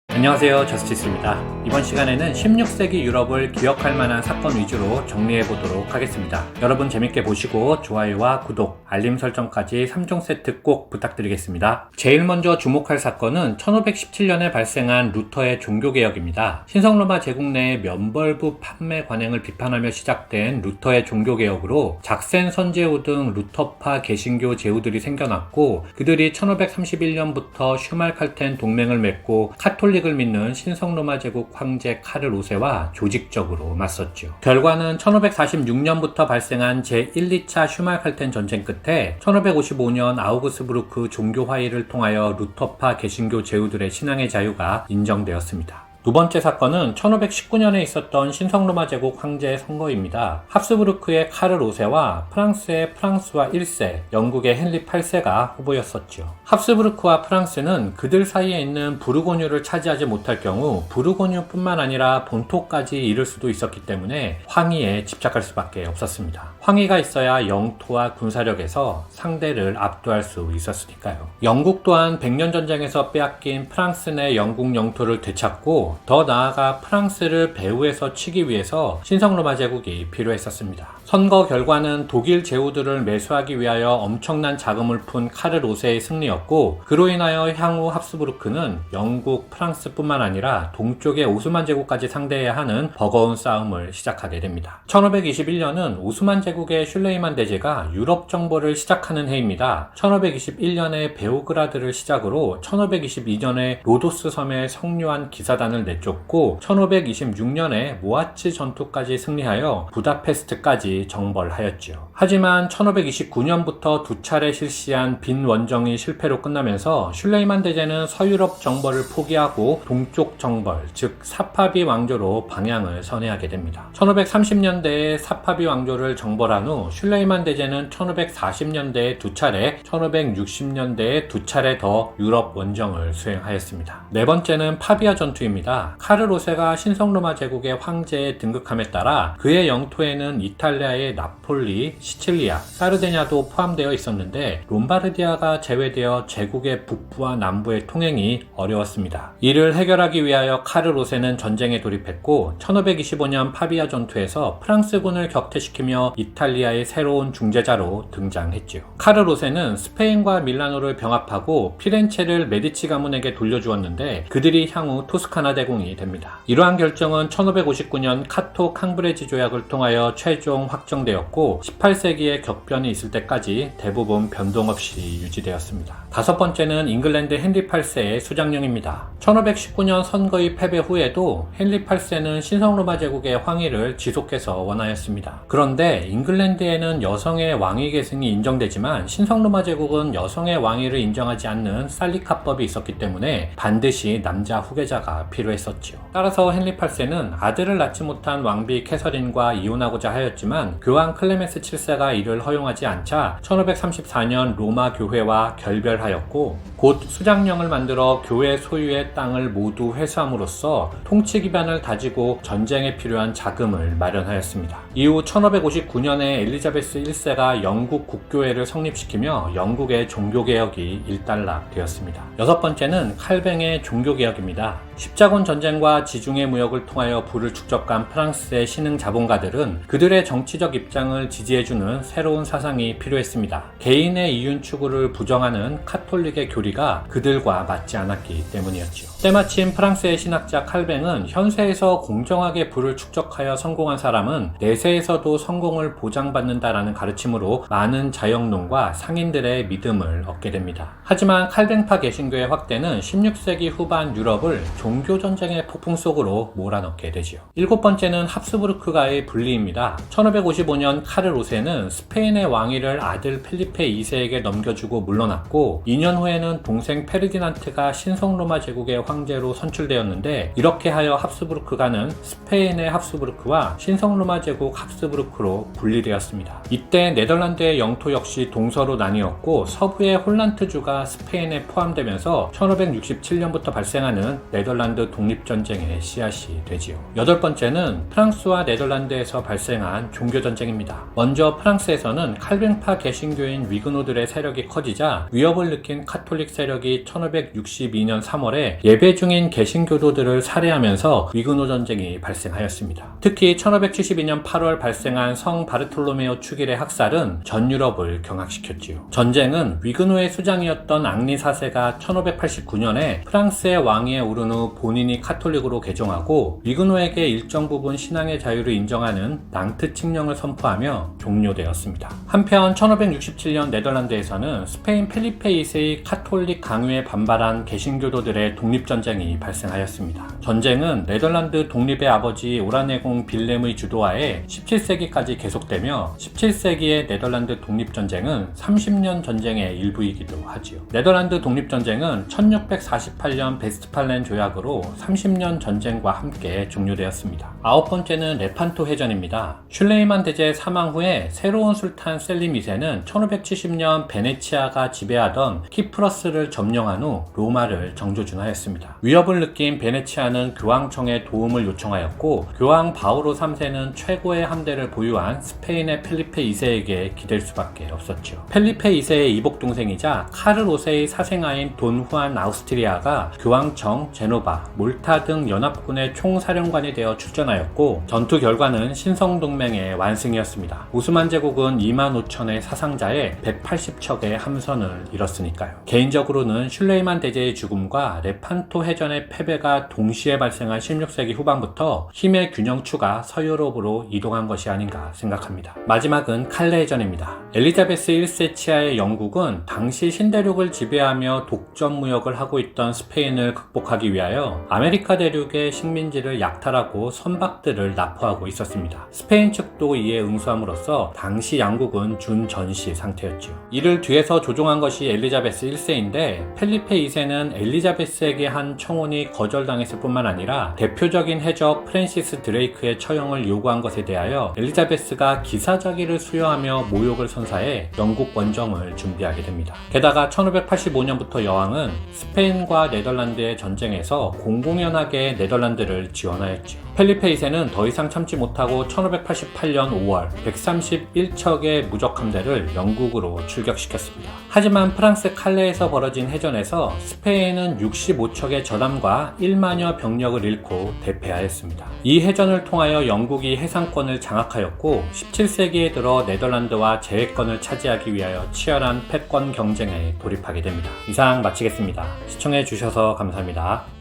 안녕하세요, 저스티스입니다. 이번 시간에는 16세기 유럽을 기억할 만한 사건 위주로 정리해 보도록 하겠습니다. 여러분 재밌게 보시고 좋아요와 구독, 알림 설정까지 3종 세트 꼭 부탁드리겠습니다. 제일 먼저 주목할 사건은 1517년에 발생한 루터의 종교개혁입니다. 신성로마 제국 내 면벌부 판매 관행을 비판하며 시작된 루터의 종교개혁으로 작센 선제후 등 루터파 개신교 제후들이 생겨났고, 그들이 1531년부터 슈말칼텐 동맹을 맺고 카톨릭을 믿는 신성로마 제국 황제 카를 5세와 조직적으로 맞섰죠. 결과는 1546년부터 발생한 제1, 2차 슈말칼텐 전쟁 끝에 1555년 아우구스부르크 종교화의를 통하여 루터파 개신교 제후들의 신앙의 자유가 인정되었습니다. 두 번째 사건은 1519년에 있었던 신성로마 제국 황제의 선거입니다. 합스부르크의 카를 5세와 프랑스의 프랑스와 1세, 영국의 헨리 8세가 후보였었죠. 합스부르크와 프랑스는 그들 사이에 있는 부르고뉴를 차지하지 못할 경우 부르고뉴뿐만 아니라 본토까지 이를 수도 있었기 때문에 황위에 집착할 수밖에 없었습니다. 황위가 있어야 영토와 군사력에서 상대를 압도할 수 있었으니까요. 영국 또한 백년 전쟁에서 빼앗긴 프랑스 내 영국 영토를 되찾고, 더 나아가 프랑스를 배후에서 치기 위해서 신성로마 제국이 필요했었습니다. 선거 결과는 독일 제후들을 매수하기 위하여 엄청난 자금을 푼 카를 5세의 승리였고, 그로 인하여 향후 합스부르크는 영국, 프랑스뿐만 아니라 동쪽의 오스만 제국까지 상대해야 하는 버거운 싸움을 시작하게 됩니다. 1521년은 오스만 제국의 슐레이만 대제가 유럽 정벌을 시작하는 해입니다. 1521년에 베오그라드를 시작으로 1522년에 로도스 섬에 성류한 기사단을 내쫓고 1526년에 모하츠 전투까지 승리하여 부다페스트까지 정벌하였죠. 하지만 1529년부터 두 차례 실시한 빈 원정이 실패로 끝나면서 슐레이만 대제는 서유럽 정벌을 포기하고 동쪽 정벌, 즉 사파비 왕조로 방향을 선회하게 됩니다. 1530년대에 사파비 왕조를 정벌한 후 슐레이만 대제는 1540년대에 두 차례, 1560년대에 두 차례 더 유럽 원정을 수행하였습니다. 네 번째는 파비아 전투입니다. 카를 5세가 신성로마 제국의 황제에 등극함에 따라 그의 영토에는 이탈리아의 나폴리, 시칠리아, 사르데냐도 포함되어 있었는데 롬바르디아가 제외되어 제국의 북부와 남부의 통행이 어려웠습니다. 이를 해결하기 위하여 카를 5세는 전쟁에 돌입했고, 1525년 파비아 전투에서 프랑스군을 격퇴시키며 이탈리아의 새로운 중재자로 등장했죠. 카를 5세는 스페인과 밀라노를 병합하고 피렌체를 메디치 가문에게 돌려주었는데 그들이 향후 토스카나 대공이 됩니다. 이러한 결정은 1559년 카토 캉브레지 조약을 통하여 최종 확정되었고, 18세기에 격변이 있을 때까지 대부분 변동 없이 유지되었습니다. 다섯 번째는 잉글랜드 헨리 8세의 수장령입니다. 1519년 선거의 패배 후에도 헨리 8세는 신성로마 제국의 황위를 지속해서 원하였습니다. 그런데 잉글랜드에는 여성의 왕위 계승이 인정되지만 신성로마 제국은 여성의 왕위를 인정하지 않는 살리카법이 있었기 때문에 반드시 남자 후계자가 필요했었지요. 따라서 헨리 8세는 아들을 낳지 못한 왕비 캐서린과 이혼하고자 하였지만 교황 클레멘스 7세가 이를 허용하지 않자 1534년 로마 교회와 결별하였고, 곧 수장령을 만들어 교회 소유의 땅을 모두 회수함으로써 통치 기반을 다지고 전쟁에 필요한 자금을 마련하였습니다. 이후 1559년에 엘리자베스 1세가 영국 국교회를 성립시키며 영국의 종교개혁이 일단락되었습니다. 여섯 번째는 칼뱅의 종교개혁입니다. 십자군 전쟁과 지중해 무역을 통하여 부를 축적한 프랑스의 신흥 자본가들은 그들의 정치적 입장을 지지해주는 새로운 사상이 필요했습니다. 개인의 이윤 추구를 부정하는 카톨릭의 교리가 그들과 맞지 않았기 때문이었죠. 때마침 프랑스의 신학자 칼뱅은 현세에서 공정하게 부를 축적하여 성공한 사람은 내세에서도 성공을 보장받는다라는 가르침으로 많은 자영농과 상인들의 믿음을 얻게 됩니다. 하지만 칼뱅파 개신교의 확대는 16세기 후반 유럽을 종교전쟁의 폭풍 속으로 몰아넣게 되지요. 일곱 번째는 합스부르크가의 분리입니다. 1555년 카를 5세는 스페인의 왕위를 아들 펠리페 2세에게 넘겨주고 물러났고, 2년 후에는 동생 페르디난트가 신성로마 제국의 황제로 선출되었는데, 이렇게 하여 합스부르크가는 스페인의 합스부르크와 신성로마 제국 북 합스부르크로 분리되었습니다. 이때 네덜란드의 영토 역시 동서로 나뉘었고 서부의 홀란트주가 스페인에 포함되면서 1567년부터 발생하는 네덜란드 독립전쟁의 씨앗이 되지요. 여덟 번째는 프랑스와 네덜란드에서 발생한 종교전쟁입니다. 먼저 프랑스에서는 칼빈파 개신교인 위그노들의 세력이 커지자 위협을 느낀 카톨릭 세력이 1562년 3월에 예배 중인 개신교도들을 살해하면서 위그노 전쟁이 발생하였습니다. 특히 1572년 8월 발생한 성 바르톨로메오 축일의 학살은 전 유럽을 경악시켰지요. 전쟁은 위그노의 수장이었던 앙리 4세가 1589년에 프랑스의 왕위에 오른 후 본인이 카톨릭으로 개종하고 위그노에게 일정 부분 신앙의 자유를 인정하는 낭트 칙령을 선포하며 종료되었습니다. 한편 1567년 네덜란드에서는 스페인 펠리페 2세의 카톨릭 강요에 반발한 개신교도들의 독립전쟁이 발생하였습니다. 전쟁은 네덜란드 독립의 아버지 오라네공 빌렘의 주도하에 17세기까지 계속되며 17세기의 네덜란드 독립전쟁은 30년 전쟁의 일부이기도 하지요. 네덜란드 독립전쟁은 1648년 베스트팔렌 조약으로 30년 전쟁과 함께 종료되었습니다. 아홉 번째는 레판토 해전입니다. 슐레이만 대제 사망 후에 새로운 술탄 셀림 2세는 1570년 베네치아가 지배하던 키프러스를 점령한 후 로마를 정조준하였습니다. 위협을 느낀 베네치아는 교황청에 도움을 요청하였고 교황 바오로 3세는 최고의 함대를 보유한 스페인의 펠리페 2세에게 기댈 수밖에 없었죠. 펠리페 2세의 이복 동생이자 카를 5세의 사생아인 돈 후안 아우스트리아가 교황청, 제노바, 몰타 등 연합군의 총사령관이 되어 출전하였고 전투 결과는 신성동맹의 완승이었습니다. 오스만 제국은 25,000의 사상자에 180척의 함선을 잃었으니까요. 개인적으로는 슐레이만 대제의 죽음과 레판토 해전의 패배가 동시에 발생한 16세기 후반부터 힘의 균형추가 서유럽으로 이동한 것이 아닌가 생각합니다. 마지막은 칼레 해전입니다. 엘리자베스 1세 치하의 영국은 당시 신대륙을 지배하며 독점 무역을 하고 있던 스페인을 극복하기 위하여 아메리카 대륙의 식민지를 약탈하고 선박들을 납포하고 있었습니다. 스페인 측도 이에 응수함으로써 당시 양국은 준전시 상태였죠. 이를 뒤에서 조종한 것이 엘리자베스 1세인데 펠리페 2세는 엘리자베스에게 한 청혼이 거절당했을 뿐만 아니라 대표적인 해적 프랜시스 드레이크의 처형을 요구한 것에 대하여 엘리자베스가 기사자기를 수여하며 모욕을 선사해 영국 원정을 준비하게 됩니다. 게다가 1585년부터 여왕은 스페인과 네덜란드의 전쟁에서 공공연하게 네덜란드를 지원하였죠. 펠리페 2세는 더 이상 참지 못하고 1588년 5월 131척의 무적 함대를 영국으로 출격시켰습니다. 하지만 프랑스 칼레에서 벌어진 해전에서 스페인은 65척의 전함과 1만여 병력을 잃고 대패하였습니다. 이 해전을 통하여 영국이 해상권을 장악하였고 17세기에 들어 네덜란드와 제해권을 차지하기 위하여 치열한 패권 경쟁에 돌입하게 됩니다. 이상 마치겠습니다. 시청해 주셔서 감사합니다.